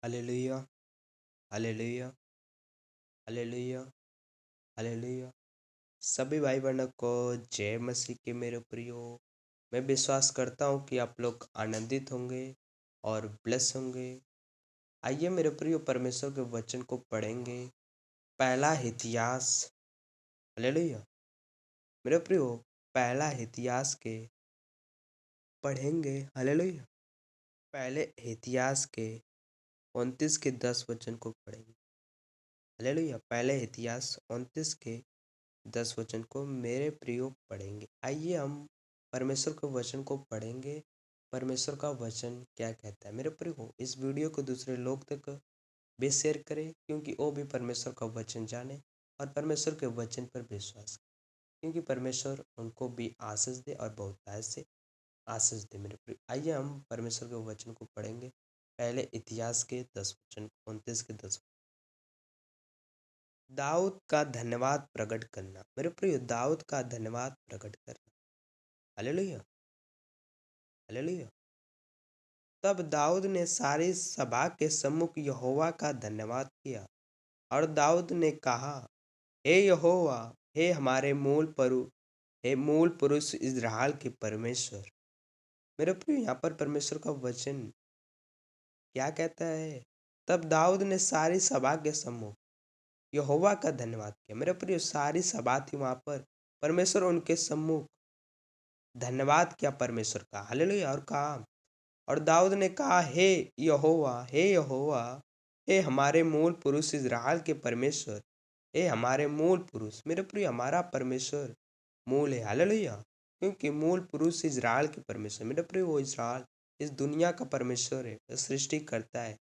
Hallelujah, hallelujah, hallelujah, hallelujah. सभी भाई बहनों को जय मसीह के मेरे प्रियो। मैं विश्वास करता हूँ कि आप लोग आनंदित होंगे और ब्लेस होंगे। आइए मेरे प्रियो परमेश्वर के वचन को पढ़ेंगे। पहला इतिहास, हालेलुया। मेरे प्रियो पहला इतिहास के पढ़ेंगे, हालेलुया। पहले इतिहास के 29 के 10 वचन को पढ़ेंगे, हालेलुया। पहले इतिहास 29 के 10 वचन को मेरे प्रियो पढ़ेंगे। आइए हम परमेश्वर के वचन को पढ़ेंगे। परमेश्वर का वचन क्या कहता है। मेरे प्रियो इस वीडियो को दूसरे लोग तक भी शेयर करें, क्योंकि वो भी परमेश्वर का वचन जाने और परमेश्वर के वचन पर विश्वास करें, क्योंकि परमेश्वर उनको भी आशीष दे और बहुतायत से आशीष दे। मेरे प्रियो आइए हम परमेश्वर के वचन को पढ़ेंगे। पहले इतिहास के 10 वचन, 29 के 10। दाऊद का धन्यवाद प्रकट करना। मेरे प्रियो दाऊद का धन्यवाद प्रकट करना, हालेलुया, हालेलुया। तब दाऊद ने सारी सभा के सम्मुख यहोवा का धन्यवाद किया और दाऊद ने कहा, हे यहोवा, हे हमारे हे मूल पुरुष इज़राइल के परमेश्वर। मेरे प्रियो यहाँ पर परमेश्वर का वचन क्या कहता है। तब दाऊद ने सारी सभा के सम्मुख यहोवा का धन्यवाद किया। मेरे प्रियो सारी सभा थी वहां पर, परमेश्वर उनके सम्मुख धन्यवाद किया परमेश्वर का, हालेलुया। और कहा, और दाऊद ने कहा, हे यहोवा, हे हमारे मूल पुरुष इज़राइल के परमेश्वर, हे हमारे मूल पुरुष। मेरे प्रिय हमारा परमेश्वर मूल है, हालेलुया। क्योंकि मूल पुरुष इज़राइल के परमेश्वर, मेरे प्रिय वो इज़राइल इस दुनिया का परमेश्वर है, सृष्टि करता है।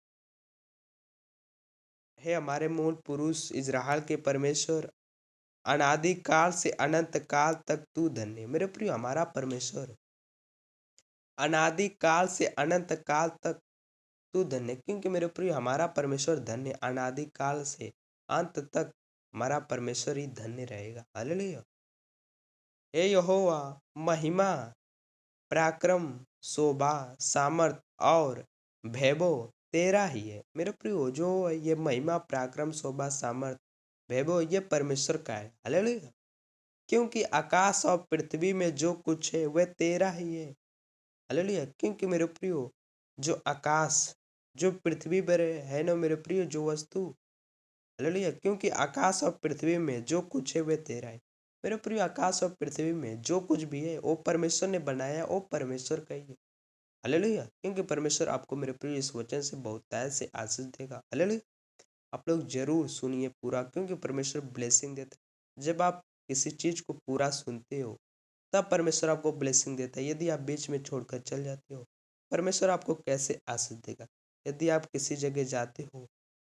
हे हमारे मूल पुरुष इज़राइल के परमेश्वर, अनादि काल से अनंत काल तक तू धन्य। मेरे प्रिय हमारा परमेश्वर अनादि काल से अनंत काल तक तू धन्य, क्योंकि मेरे प्रिय हमारा परमेश्वर धन्य, अनादि काल से अंत तक हमारा परमेश्वर ही धन्य रहेगा, हालेलुया। हे यहोवा, महिमा, पराक्रम, शोभा, सामर्थ और वैभव तेरा ही है। मेरे प्रियो जो ये महिमा, पराक्रम, शोभा, सामर्थ, वैभव ये परमेश्वर का है, हालेलुया। क्योंकि आकाश और पृथ्वी में जो कुछ है वह तेरा ही है, हालेलुया। क्योंकि मेरे प्रियो जो आकाश, जो पृथ्वी पर है ना मेरे प्रियो, जो वस्तु, हालेलुया। क्योंकि आकाश और पृथ्वी में जो कुछ है वह तेरा है। मेरे प्रियो आकाश और पृथ्वी में जो कुछ भी है वो परमेश्वर ने बनाया, वो परमेश्वर का ही है, हालेलुया। क्योंकि परमेश्वर आपको मेरे प्रियो इस वचन से बहुतायत से आशीष देगा, हालेलुया। आप लोग जरूर सुनिए पूरा, क्योंकि परमेश्वर ब्लेसिंग देता है। जब आप किसी चीज को पूरा सुनते हो तब परमेश्वर आपको ब्लेसिंग देता है। यदि आप बीच में छोड़कर चल जाते हो, परमेश्वर आपको कैसे आशीष देगा। यदि आप किसी जगह जाते हो,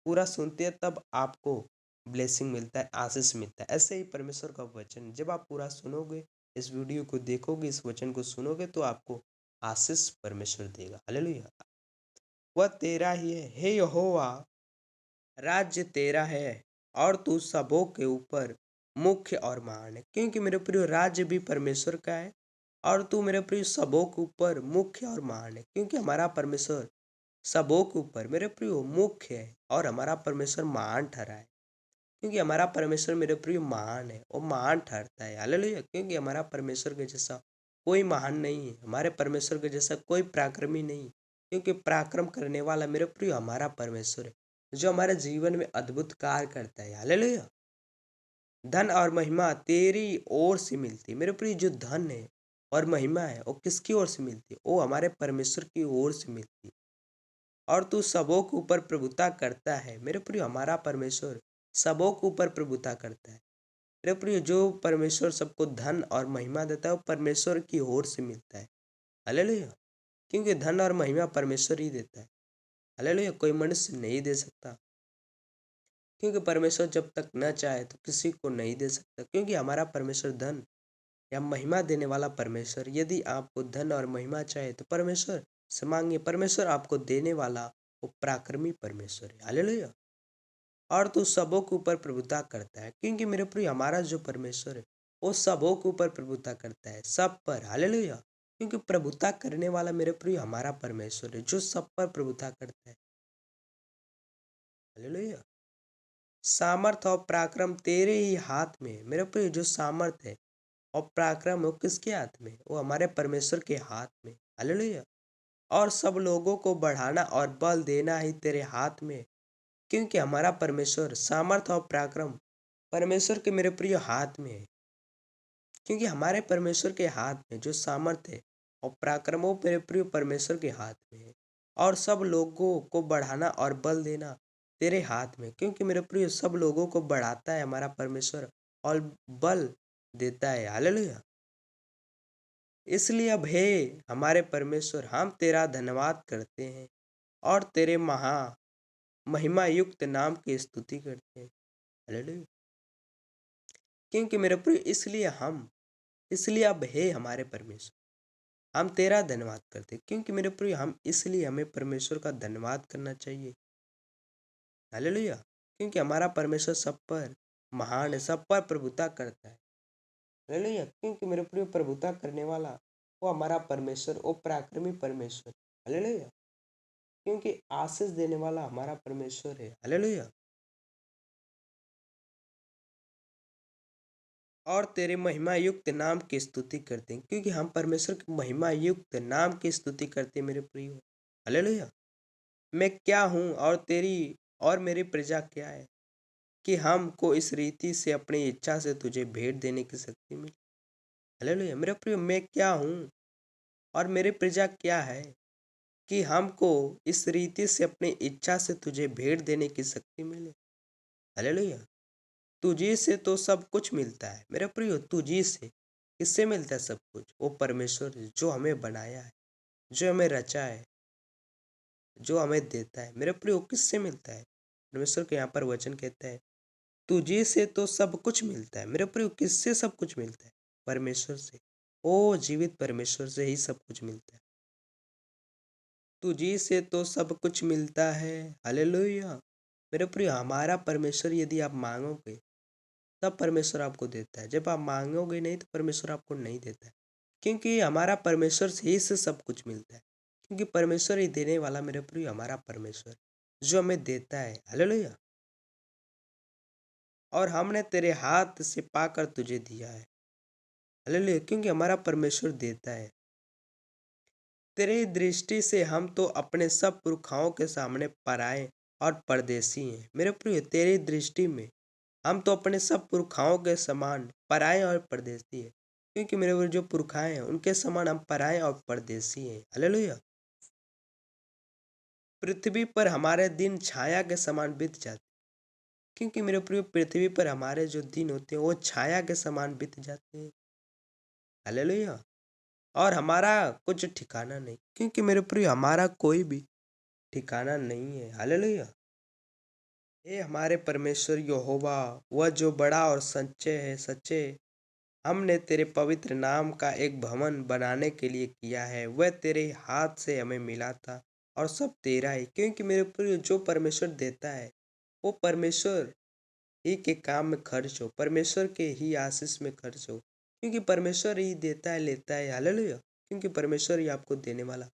पूरा सुनते हैं, तब आपको ब्लेसिंग मिलता है, आशीष मिलता है। ऐसे ही परमेश्वर का वचन जब आप पूरा सुनोगे, इस वीडियो को देखोगे, इस वचन को सुनोगे, तो आपको आशीष परमेश्वर देगा, हालेलुया। वह तेरा ही है, हे यहोवा, राज्य तेरा है और तू सबों के ऊपर मुख्य और महान है। क्योंकि मेरे प्रिय राज्य भी परमेश्वर का है और तू मेरे प्रिय सबों के ऊपर मुख्य और महान है। क्योंकि हमारा परमेश्वर सबों के ऊपर मेरे प्रिय मुख्य है और हमारा परमेश्वर महान ठहरा है। क्योंकि हमारा परमेश्वर मेरे प्रिय महान है, वो महान ठहरता है, हालेलुया। क्योंकि हमारा परमेश्वर के जैसा कोई महान नहीं है, हमारे परमेश्वर के जैसा कोई पराक्रमी नहीं। क्योंकि पराक्रम करने वाला मेरे प्रिय हमारा परमेश्वर है, जो हमारे जीवन में अद्भुत कार्य करता है, हालेलुया। धन और महिमा तेरी ओर से मिलती है। मेरे प्रिय जो धन है और महिमा है वो किसकी ओर से मिलती है, वो हमारे परमेश्वर की ओर से मिलती है। और तू सबों के ऊपर प्रभुता करता है। मेरे प्रिय हमारा परमेश्वर सबों के ऊपर प्रभुता करता है। मेरे प्रिय जो परमेश्वर सबको धन और महिमा देता है वो परमेश्वर की ओर से मिलता है, हालेलुया। क्योंकि धन और महिमा परमेश्वर ही देता है, हालेलुया। कोई मनुष्य नहीं दे सकता, क्योंकि परमेश्वर जब तक न चाहे तो किसी को नहीं दे सकता। क्योंकि हमारा परमेश्वर धन या महिमा देने वाला परमेश्वर, यदि आपको धन और महिमा चाहे तो परमेश्वर से मांगिए, परमेश्वर आपको देने वाला वो पराक्रमी परमेश्वर है, हालेलुया। और तू सबों के ऊपर प्रभुता करता है। क्योंकि मेरे प्रिय हमारा जो परमेश्वर है वो सबों के ऊपर प्रभुता करता है, सब पर, हालेलुया। क्योंकि प्रभुता करने वाला मेरे प्रिय हमारा परमेश्वर है, जो सब पर प्रभुता करता है। हालेलुया। सामर्थ और पराक्रम तेरे ही हाथ में है। मेरे प्रिय, जो सामर्थ है और पराक्रम है वो किसके हाथ में है? वो हमारे परमेश्वर के हाथ में। हालेलुया। और सब लोगों को बढ़ाना और बल देना ही तेरे हाथ में है। क्योंकि हमारा परमेश्वर सामर्थ और पराक्रम परमेश्वर के, मेरे प्रिय, हाथ में है। क्योंकि हमारे परमेश्वर के हाथ में जो सामर्थ है और पराक्रम वो मेरे प्रिय परमेश्वर के हाथ में है। और सब लोगों को बढ़ाना और बल देना तेरे हाथ में। क्योंकि मेरे प्रिय सब लोगों को बढ़ाता है हमारा परमेश्वर और बल देता है। हालेलुया। इसलिए अब हे हमारे परमेश्वर, हम तेरा धन्यवाद करते हैं और तेरे महा महिमा युक्त नाम की स्तुति करते हैं। हालेलुया। क्योंकि मेरे प्रिय इसलिए अब हे हमारे परमेश्वर, हम तेरा धन्यवाद करते हैं। क्योंकि मेरे प्रिय इसलिए हमें परमेश्वर का धन्यवाद करना चाहिए। हालेलुया। क्योंकि हमारा परमेश्वर सब पर महान है, सब पर प्रभुता करता है। हालेलुया। क्योंकि मेरे प्रिय प्रभुता करने वाला वो हमारा परमेश्वर, वो पराक्रमी परमेश्वर। हालेलुया। क्योंकि आशीष देने वाला हमारा परमेश्वर है। हालेलुया। और तेरे महिमा युक्त नाम की स्तुति करते हैं। क्योंकि हम परमेश्वर के महिमा युक्त नाम की स्तुति करते हैं मेरे प्रियो। हालेलुया। मैं क्या हूँ और तेरी और मेरी प्रजा क्या है कि हमको इस रीति से अपनी इच्छा से तुझे भेंट देने की शक्ति मिली। हालेलुया। मेरे प्रियो, मैं क्या हूँ और मेरी प्रजा क्या है कि हमको इस रीति से अपनी इच्छा से तुझे भेंट देने की शक्ति मिले। हालेलुया। तुझी से तो सब कुछ मिलता है मेरे प्रियो। तुझी से किससे मिलता है सब कुछ? वो परमेश्वर जो हमें बनाया है, जो हमें रचा है, जो हमें देता है। मेरे प्रियो, किससे मिलता है? परमेश्वर के यहाँ पर वचन कहता है तुझी से तो सब कुछ मिलता है। मेरे प्रियो, किससे सब कुछ मिलता है? परमेश्वर से। ओ जीवित परमेश्वर से ही सब कुछ मिलता है। तुझी से तो सब कुछ मिलता है। हालेलुया। मेरे प्रियो, हमारा परमेश्वर यदि आप मांगोगे तब परमेश्वर आपको देता है। जब आप मांगोगे नहीं तो परमेश्वर आपको नहीं देता है। क्योंकि हमारा परमेश्वर से ही से सब कुछ मिलता है। क्योंकि परमेश्वर ही देने वाला मेरे प्रिय हमारा परमेश्वर जो हमें देता है। हालेलुया। और हमने तेरे हाथ से पाकर तुझे दिया है। हालेलुया। क्योंकि हमारा परमेश्वर देता है। तेरी दृष्टि से हम तो अपने सब पुरखाओं के सामने पराए और परदेसी हैं। मेरे प्रिय, तेरी दृष्टि में हम तो अपने सब पुरखाओं के समान पराए और परदेसी हैं। क्योंकि मेरे वो जो पुरखाएं हैं उनके समान हम पराए और परदेसी हैं। हालेलुया। पृथ्वी पर हमारे दिन छाया के समान बीत जाते। क्योंकि मेरे प्रिय, पृथ्वी पर हमारे जो दिन होते हैं वो छाया के समान बीत जाते हैं। हालेलुया। और हमारा कुछ ठिकाना नहीं। क्योंकि मेरे प्रिय, हमारा कोई भी ठिकाना नहीं है। हालेलुया। हे हमारे परमेश्वर यहोवा, वह जो बड़ा और सच्चे है, सच्चे हमने तेरे पवित्र नाम का एक भवन बनाने के लिए किया है। वह तेरे हाथ से हमें मिला था और सब तेरा है। क्योंकि मेरे प्रिय, जो परमेश्वर देता है वो परमेश्वर ही के काम में खर्च हो, परमेश्वर के ही आशीष में खर्च हो। क्योंकि परमेश्वर ही देता है, लेता है। हालेलुया। क्योंकि परमेश्वर ही आपको देने वाला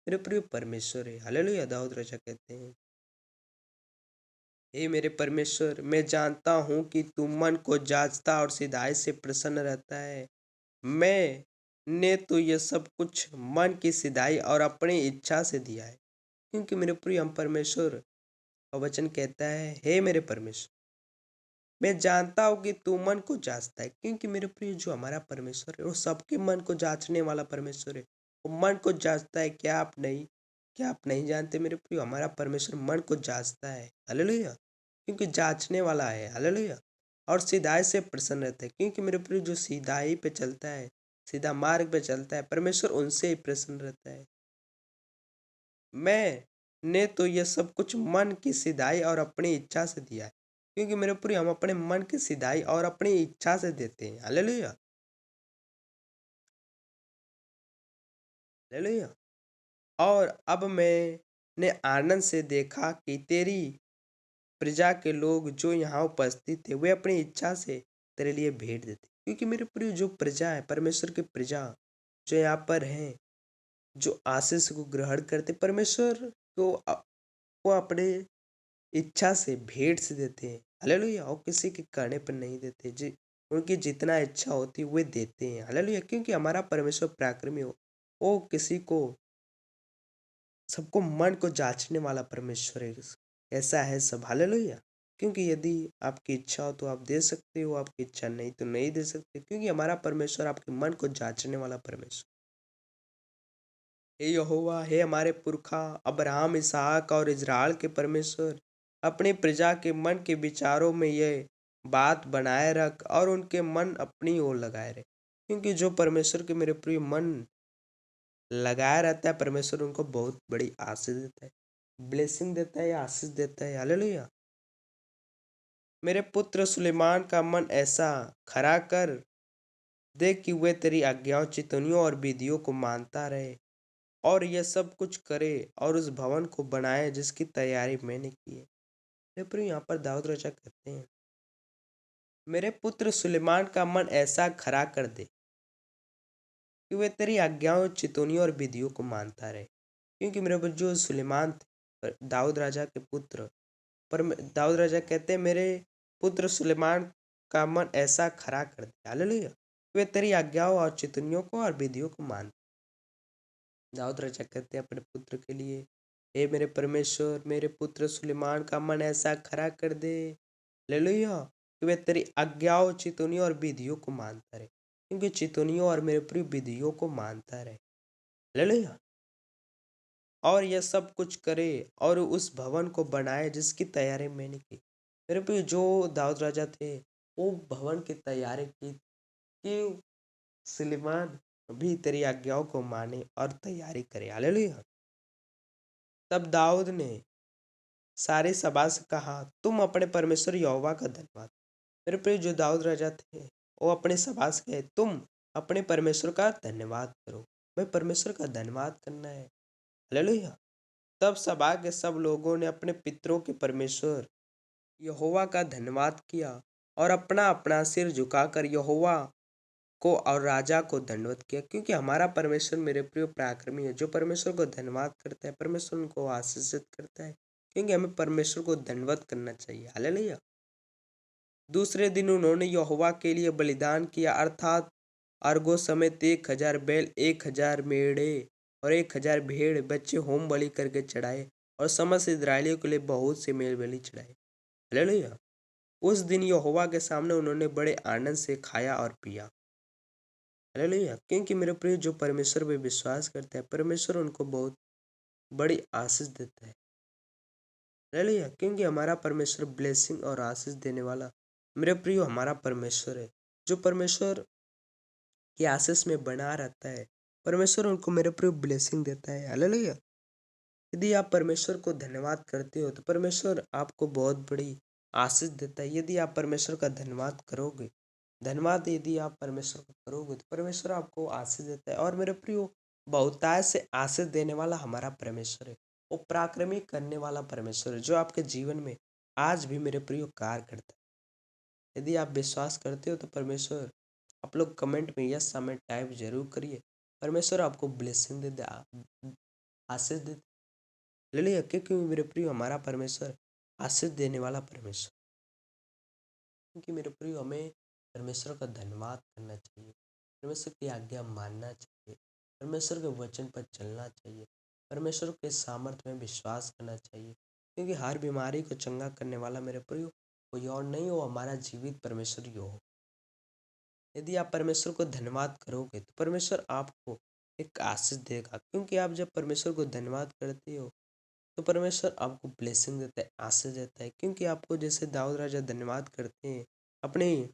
मेरे प्रिय परमेश्वर है। हालेलुया। दाऊद राजा कहते हैं हे मेरे परमेश्वर, मैं जानता हूँ कि तू मन को जांचता और सिधाई से प्रसन्न रहता है। मैं ने तो ये सब कुछ मन की सिधाई और अपनी इच्छा से दिया है। क्योंकि मेरे प्रिय, हम परमेश्वर का वचन कहता है हे मेरे परमेश्वर, मैं जानता हूँ कि तू मन को जांचता है। क्योंकि मेरे प्रिय, जो हमारा परमेश्वर है वो सबके मन को जांचने वाला परमेश्वर है। वो मन को जांचता है। क्या आप नहीं जानते मेरे प्रिय? हमारा परमेश्वर मन को जांचता है। हालेलुया। क्योंकि जांचने वाला है। हालेलुया। और सीधाई से प्रसन्न रहता है। क्योंकि मेरे प्रिय, जो सीधाई पे चलता है, सीधा मार्ग पे चलता है, परमेश्वर उनसे ही प्रसन्न रहता है। मैं ने तो यह सब कुछ मन की सिधाई और अपनी इच्छा से दिया है। क्योंकि मेरे प्रिय, हम अपने मन की सिधाई और अपनी इच्छा से देते हैं। हालेलुया। हालेलुया। और अब मैंने आनंद से देखा कि तेरी प्रजा के लोग जो यहाँ उपस्थित थे वे अपनी इच्छा से तेरे लिए भेंट देते। क्योंकि मेरे प्रिय, जो प्रजा है, परमेश्वर की प्रजा जो यहाँ पर है, जो आशीष को ग्रहण करते परमेश्वर को वो अपने इच्छा से भेंट से देते हैं, हालेलुया। और किसी के कहने पर नहीं देते, जी उनकी जितना इच्छा होती है वे देते हैं, हालेलुया। क्योंकि हमारा परमेश्वर पराक्रमी हो, वो किसी को सबको मन को जांचने वाला परमेश्वर है। ऐसा है सब, हालेलुया। क्योंकि यदि आपकी इच्छा हो तो आप दे सकते हो, आपकी इच्छा नहीं तो नहीं दे सकते, क्योंकि हमारा परमेश्वर आपके मन को जांचने वाला परमेश्वर। हे यहोवा, हे हमारे पुरखा अब्राहम, इसहाक और इजराइल के परमेश्वर, अपनी प्रजा के मन के विचारों में यह बात बनाए रख और उनके मन अपनी ओर लगाए रहे। क्योंकि जो परमेश्वर के मेरे प्रिय मन लगाया रहता है, परमेश्वर उनको बहुत बड़ी आशीष देता है, ब्लेसिंग देता है या आशीष देता है, हालेलुया। मेरे पुत्र सुलेमान का मन ऐसा खरा कर दे कि वे तेरी आज्ञाओं, चितौनियों और विधियों को मानता रहे और यह सब कुछ करे और उस भवन को बनाए जिसकी तैयारी मैंने की है। मेरे प्रिय, यहाँ पर दाऊद राजा कहते हैं, मेरे पुत्र सुलेमान का मन ऐसा खरा कर दे कि वे तेरी आज्ञाओं, चितौनियों और विधियों को मानता रहे। क्योंकि मेरे जो सुलेमान थे, दाऊद राजा के पुत्र, पर दाऊद राजा कहते हैं, मेरे पुत्र सुलेमान का मन ऐसा खरा कर दे, हालेलुया, वे तेरी आज्ञाओं और चितौनियों को और विधियों को मान। दाऊद राजा कहते हैं अपने पुत्र के लिए, हे मेरे परमेश्वर, मेरे पुत्र सुलेमान का मन ऐसा खरा कर दे, हालेलुया, कि वे तेरी आज्ञाओं, चितौनियों और विधियों को मानता रहे। क्योंकि चितौनियों और मेरे प्रिय विधियों को मानता रहे, हालेलुया। और यह सब कुछ करे और उस भवन को बनाए जिसकी तैयारी मैंने की। मेरे पे जो दाऊद राजा थे, वो भवन की तैयारी की कि सुलेमान भी तेरी आज्ञाओं को माने और तैयारी करे, हालेलुया। तब दाऊद ने सारी सभा से कहा, तुम अपने परमेश्वर यहोवा का धन्यवाद। मेरे प्रिय जो दाऊद राजा थे, वो अपने सभा से कहे, तुम अपने परमेश्वर का धन्यवाद करो। भाई, परमेश्वर का धन्यवाद करना है, हालेलुया। तब सभा के सब लोगों ने अपने पितरों के परमेश्वर यहोवा का धन्यवाद किया और अपना अपना सिर झुकाकर यहोवा को और राजा को दंडवत किया। क्योंकि हमारा परमेश्वर मेरे प्रिय पराक्रमी है। जो परमेश्वर को धन्यवाद करता है, परमेश्वर उनको आशीषित करता है। क्योंकि हमें परमेश्वर को दंडवत करना चाहिए, हालेलुया। दूसरे दिन उन्होंने यहोवा के लिए बलिदान किया, अर्थात अर्गो समेत 1,000 बैल, 1,000 मेढ़े और 1,000 भेड़ बच्चे होम बलि करके चढ़ाए और समस्त इस्राएलियों के लिए बहुत से मेल बलि चढ़ाए, हालेलुया। उस दिन यहोवा के सामने उन्होंने बड़े आनंद से खाया और पिया, हालेलुया। क्योंकि मेरे प्रिय जो परमेश्वर पे विश्वास करते हैं, परमेश्वर उनको बहुत बड़ी आशीष देता है, हालेलुया। क्योंकि हमारा परमेश्वर ब्लेसिंग और आशीष देने वाला मेरे प्रियो हमारा परमेश्वर है। जो परमेश्वर की आशीष में बना रहता है, परमेश्वर उनको मेरे प्रियो ब्लेसिंग देता है, हालेलुया। यदि आप परमेश्वर को धन्यवाद करते हो तो परमेश्वर आपको बहुत बड़ी आशीष देता है। यदि आप परमेश्वर का धन्यवाद करोगे, धन्यवाद यदि आप परमेश्वर को करोगे तो परमेश्वर आपको आशीष देता है। और मेरे प्रियो, बहुतायत से आशीष देने वाला हमारा परमेश्वर है। वो पराक्रमी करने वाला परमेश्वर है, जो आपके जीवन में आज भी मेरे प्रियो कार्य करता है। यदि आप विश्वास करते हो तो परमेश्वर, आप लोग कमेंट में यस हमें टाइप जरूर करिए। परमेश्वर आपको ब्लेसिंग दे दे, आशीष दे। ले लिया, क्योंकि मेरे प्रियो हमारा परमेश्वर आशीष देने वाला परमेश्वर। क्योंकि मेरे प्रियो हमें परमेश्वर का धन्यवाद करना चाहिए, परमेश्वर की आज्ञा मानना चाहिए, परमेश्वर के वचन पर चलना चाहिए, परमेश्वर के सामर्थ्य में विश्वास करना चाहिए। क्योंकि हर बीमारी को चंगा करने वाला मेरे प्रियो कोई और नहीं हो, हमारा जीवित परमेश्वर ही हो। यदि आप परमेश्वर को धन्यवाद करोगे तो परमेश्वर आपको एक आशीष देगा। क्योंकि आप जब परमेश्वर को धन्यवाद करते हो तो परमेश्वर आपको ब्लेसिंग देता है, आशीष देता है। क्योंकि आपको जैसे दाऊद राजा धन्यवाद करते हैं, अपने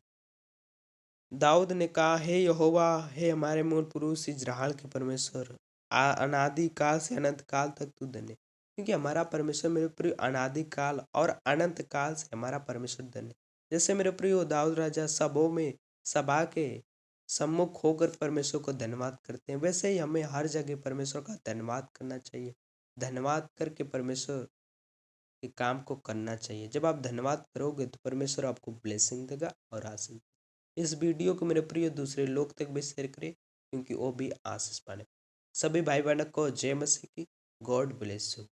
दाऊद ने कहा, हे यहोवा, हे हमारे मूल पुरुष इजराइल के परमेश्वर, अनादि काल से अनंत काल तक तू धन्य। क्योंकि हमारा परमेश्वर मेरे प्रिय अनादि काल और अनंत काल से हमारा परमेश्वर धन्य। जैसे मेरे प्रिय दाऊद राजा सबों में, सभा के सम्मुख होकर परमेश्वर को धन्यवाद करते हैं, वैसे ही हमें हर जगह परमेश्वर का धन्यवाद करना चाहिए। धन्यवाद करके परमेश्वर के काम को करना चाहिए। जब आप धन्यवाद करोगे तो परमेश्वर आपको ब्लेसिंग देगा और आशीष। इस वीडियो को मेरे प्रिय दूसरे लोग तक भी शेयर करें, क्योंकि वो भी आशीष पाने। सभी भाई बहनों को जय मसीह की। God bless you.